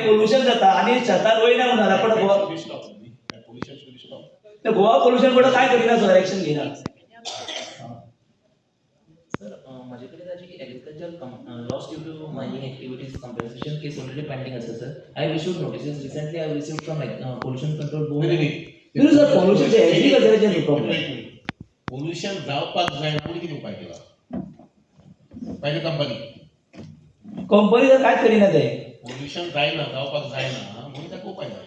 pollution जाता आणि शेतात वयना म्हणा पण गोवा पोल्युशन बोर्ड काय करिना सर ऍक्शन घेना सर माझ्याकडे त्याची agriculture loss due to mining activities compensation case already pending असेल sir I received notices recently I received from pollution control board sir पोल्युशनचे ॲग्रिकल्चरचे प्रॉब्लेम पोल्युशन जावपाक जायना म्हणून कितें उपाय केला पहिले कंपनी जर काय करिना ते पोल्युशन जायना जावपाक जायना म्हणून ताका उपाय जाय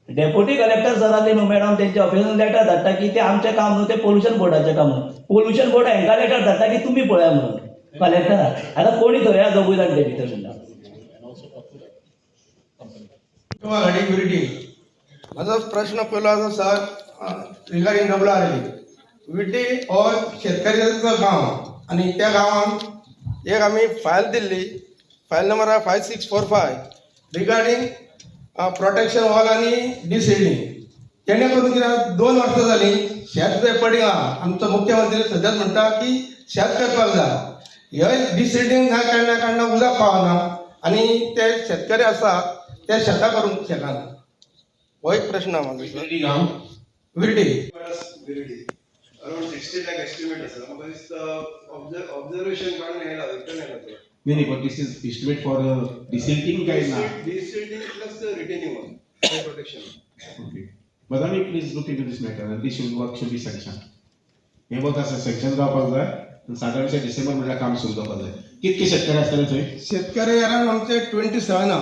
डेप्युटी कलेक्टर सरांनी न्हू मॅडम त्यांच्या ऑफिसान लेटर धाडटा की ते आमचे काम न्हू ते पोल्युशन बोर्डाचे काम पोल्युशन बोर्ड हांकां लेटर धाडटा की तुम्ही पळया म्हणून कलेक्टरा आता कोणी धरया दोगूय जाण ते भितर म्हणटा माझा प्रश्न पहिला आसा सर रिगार्डिंग WRL विटी हो शेतकऱ्याचं गांव आणि त्या गांवांत एक आम्ही file Delhi file number 5645 regarding protection wall आणि डिसिल्डिंग तेणे करून कितें 2 वर्सां जालीं शेत जे पडिंग आहा आमचो मुख्यमंत्री सद्याच म्हणटा की शेत करपाक जाय हे डिसिल्डिंग ना कारणां उदक पावना आणि ते शेतकरी आसा ते शेतां करूंक शकना हो एक प्रश्न आहा म्हाजो विर्डी अराउंड 60 लाख एस्टिमेट आसा म्हाका दिसता ऑब्जर्वेशन काडून येयला रिटर्न येयला तो नाही पण दिस इज एस्टिमेट फॉर डिसिल्टिंग काय ना desilting plus retaining wall protection okay madam please look into this matter and this should work should be sanction हे बोलता सेक्शन जावपाक जाय साधारणशे डिसेंबर म्हणल्यार काम सुरू जावपाक जाय कितके शेतकरी आसतले थंय शेतकरी अराउंड आमचे 27 आहा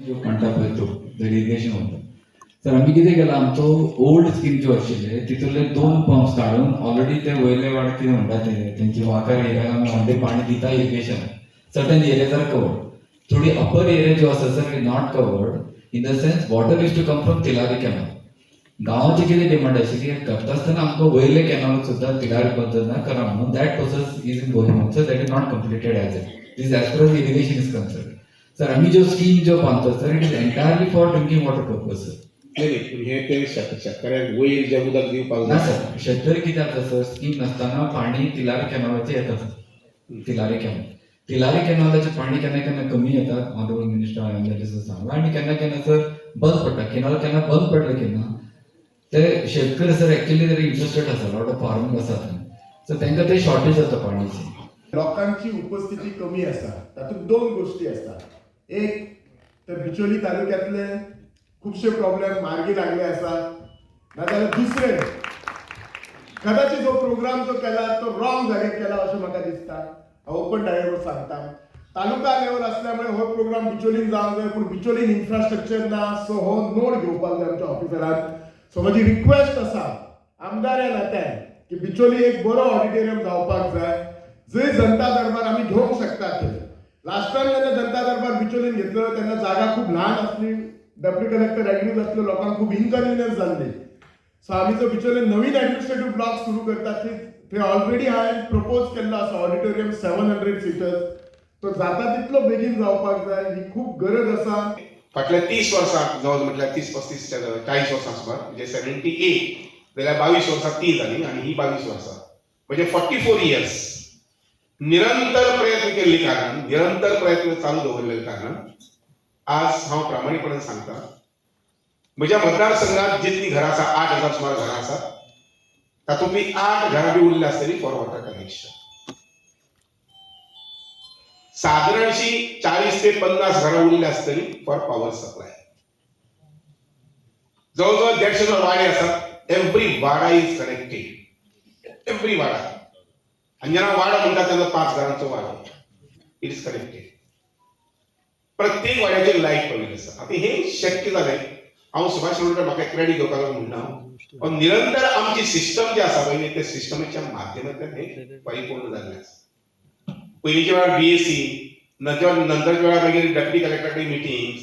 जो म्हणटा पळय तो इरिगेशन म्हणटा तर आमी कितें केलां आमचो ओल्ड स्कीम ज्यो आशिल्ले तितूंतले 2 पंप्स काडून ऑलरेडी ते वयले वाड कितें म्हणटा ते तेंची वाकर एरियाक आमी व्हडलें पाणी दिता irrigation certain areas are covered थोडी अपर एरिया ज्यो आसा sir not covered in the sense water used to come from Tillari canal गांवाची कितें डिमांड आशिल्ली करता आसतना आमकां वयले कॅनल सुद्दां तिलारी पद्दतीन करा म्हणून that process is in going on sir that is not completed as it is as per irrigation is concern sir आमी ज्यो स्कीम ज्यो बांदता sir it is entirely for drinking water purpose हे ते शेतकऱ्याक वयर जे उदक दिवपाक ना जाय सर शेतकरी कितें जाता सर स्कीम नासतना पाणी तिलारी कॅनलाचे येता तिलारी कॅनलाचे पाणी केन्ना केन्ना कमी येता ऑनरेबल मिनिस्टर आयले सांगला आनी केन्ना केन्ना सर बंद पडटा कॅनल केन्ना बंद पडले केन्ना ते शेतकरी सर एक्चुअली तरी इंटरेस्टेड आसा लॉट ऑफ फार्मिंग आसा सो तांकां ते शॉर्टेज जाता पाण्याची लोकांची उपस्थिती कमी आसा तातूंत 2 गोष्टी आसतात एक तर बिचोली तालुक्यांतले खूबशे प्रॉब्लेम मार्गी लागले आसा नाजाल्यार दुसरे कदाचित जो प्रोग्राम जो केला तो रॉंग जाग्यार केला अशें म्हाका दिसता हांव ओपन डायरेक्ट सांगता तालुका लेवल असल्यामुळे हो प्रोग्राम बिचोलीन जावंक जाय पूण बिचोलीन इन्फ्रास्ट्रक्चर ना सो हो नोट घेवपाक जाय आमच्या ऑफिसरान सो म्हजी रिक्वेस्ट आसा आमदार नात्यान की बिचोली एक बरो ऑडिटोरियम जावपाक जाय जंय जनता दरबार आमी घेवंक शकतात लास्ट टायम जेन्ना जनता दरबार बिचोलीन घेतलो तेन्ना जागा खूब ल्हान आसली डेप्युटी कलेक्टर एग्री जातलो लोकांक खूब इनकन्विनियन्स जाल्ली सो आमी जो बिचोलीन नवीन एडमिनिस्ट्रेटिव्ह ब्लॉक सुरू करतात ते ऑलरेडी हांवें प्रपोज केल्लो आसा ऑडिटोरियम 700 सिटर्स तो जाता तितलो बेगीन जावपाक जाय ही खूब गरज आसा फाटल्या 30 वर्सां जवळ म्हटल्यार 30-35 40 वर्सां सुमार म्हणजे 78 जाल्यार 22 वर्सां ती जाली आणि ही 22 वर्सां म्हणजे 44 इयर्स निरंतर प्रयत्न केल्ले कारणान निरंतर प्रयत्न चालू दवरलेले कारणान आज हांव प्रामाणीकपणान सांगता म्हज्या मतदारसंघात जितली घरां आसा 8000 सुमार घरां आसात तातूंतली 8 घरां बी उरली आसतली फॉर वॉटर कनेक्शन साधारणशी 40 ते 50 घरां उरली आसतली फॉर पॉवर सप्लाय जवळजवळ 150 वाडे आसात एव्हरी वाडा इज कनेक्टेड एव्हरी वाडा आणि जेन्ना वाडो म्हणटा तेन्ना 5 घरांचो वाडो इट इज कनेक्टेड प्रत्येक वाड्याचेर लायट पडलेली आसा आता हे शक्य जालें हांव सुभाष शिरोडकर म्हाका क्रेडीट घेवपाक म्हणना पण निरंतर आमची सिस्टम जी आसा पळय ते सिस्टमाच्या माध्यमांतल्यान हे परिपूर्ण जाल्लें आसा पयलींच्या वेळार BSc नंतरच्या वेळार मागीर डेप्युटी कलेक्टराची मिटिंग्स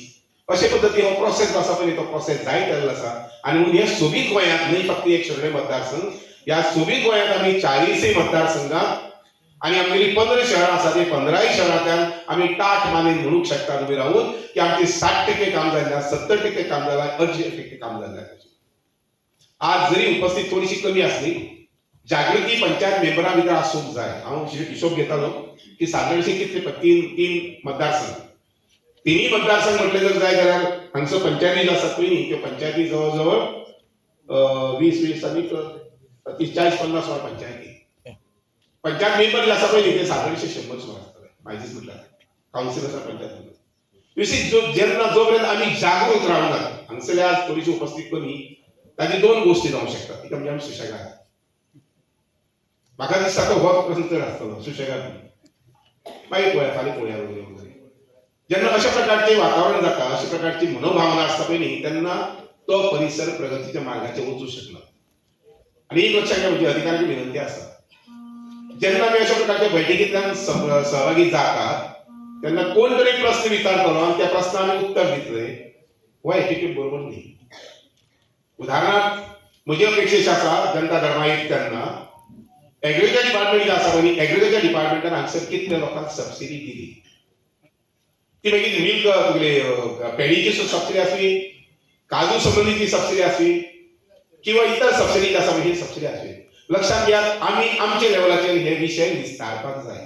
अशे पद्दतीन हो प्रोसेस आसा पळय तो प्रोसेस जायत जाल्लो आसा आनी म्हणून हे सोबीत गोंयांत न्हय फक्त एक शेवटे मतदारसंघ ह्या सोबीत गोंयांत आमी 40 मतदारसंघात आणि आमगेली 15 शहरां आसा ती 15 शहरांतल्यान आमी टाट मानेन म्हणूंक शकता उबी रावून की आमची 60% काम जाल्ल्या 70% काम जालां 80% काम जाल्ल्या आज जरी उपस्थित थोडीशी कमी आसली जागृती पंचायत मेंबरां भितर आसूंक जाय हांव हिशोब घेतालो की साधारणशी कितले 3 मतदारसंघ तिन्ही मतदारसंघ म्हटले जर जाय जाल्यार हांगसर पंचायती ज्यो आसात पळय त्यो पंचायती जवळ 20 आनी 40-50 सुमार पंचायती पंचायत मेंबर जे आसा पळय ते सादारणशे 100 सुमार आसतले माहितीच म्हटल्यार कावन्सिल आसा पंचायत मेंबर विशेष जेन्ना जो पर्यंत आमी जागृत रावनात हांगसरल्या आज थोडीशी उपस्थित कमी ताजी दोन गोष्टी जावंक शकतात एक म्हणजे आमी सुशेगाद म्हाका दिसता तो हो प्रश्न चड आसतलो सुशेगाद मागीर पळया फाल्यां पळया वगैरे जेन्ना अशा प्रकारचे वातावरण जाता अशा प्रकारची मनोभावना आसता पळय न्ही तेन्ना तो परिसर प्रगतीच्या मार्गाचेर वचूंक शकना आनी एक लक्षात घ्या म्हणजे अधिकाऱ्यांची विनंती आसा जेन्ना आमी अशा प्रकारच्या बैठकींतल्यान सहभागी जातात तेन्ना कोण तरी प्रश्न विचारतलो आनी त्या प्रश्नाक आमी उत्तर दितले हो एटिट्यूड बरोबर न्ही उदाहरणार्थ म्हजी अपेक्षा आसा जनता धर्मा येता तेन्ना एग्रीकल्चर डिपार्टमेंट जे आसा पळय एग्रीकल्चर डिपार्टमेंटान हांगसर कितल्या लोकांक सबसिडी दिली ती मागीर मिल्क पेडीची सबसिडी आसली काजू संबंधीची सबसिडी आसली किंवा इतर सबसिडी आसा ही सबसिडी आसली लक्षात घ्यात आमी आमच्या लेवलाचेर हे विशय विस्तारपाक जाय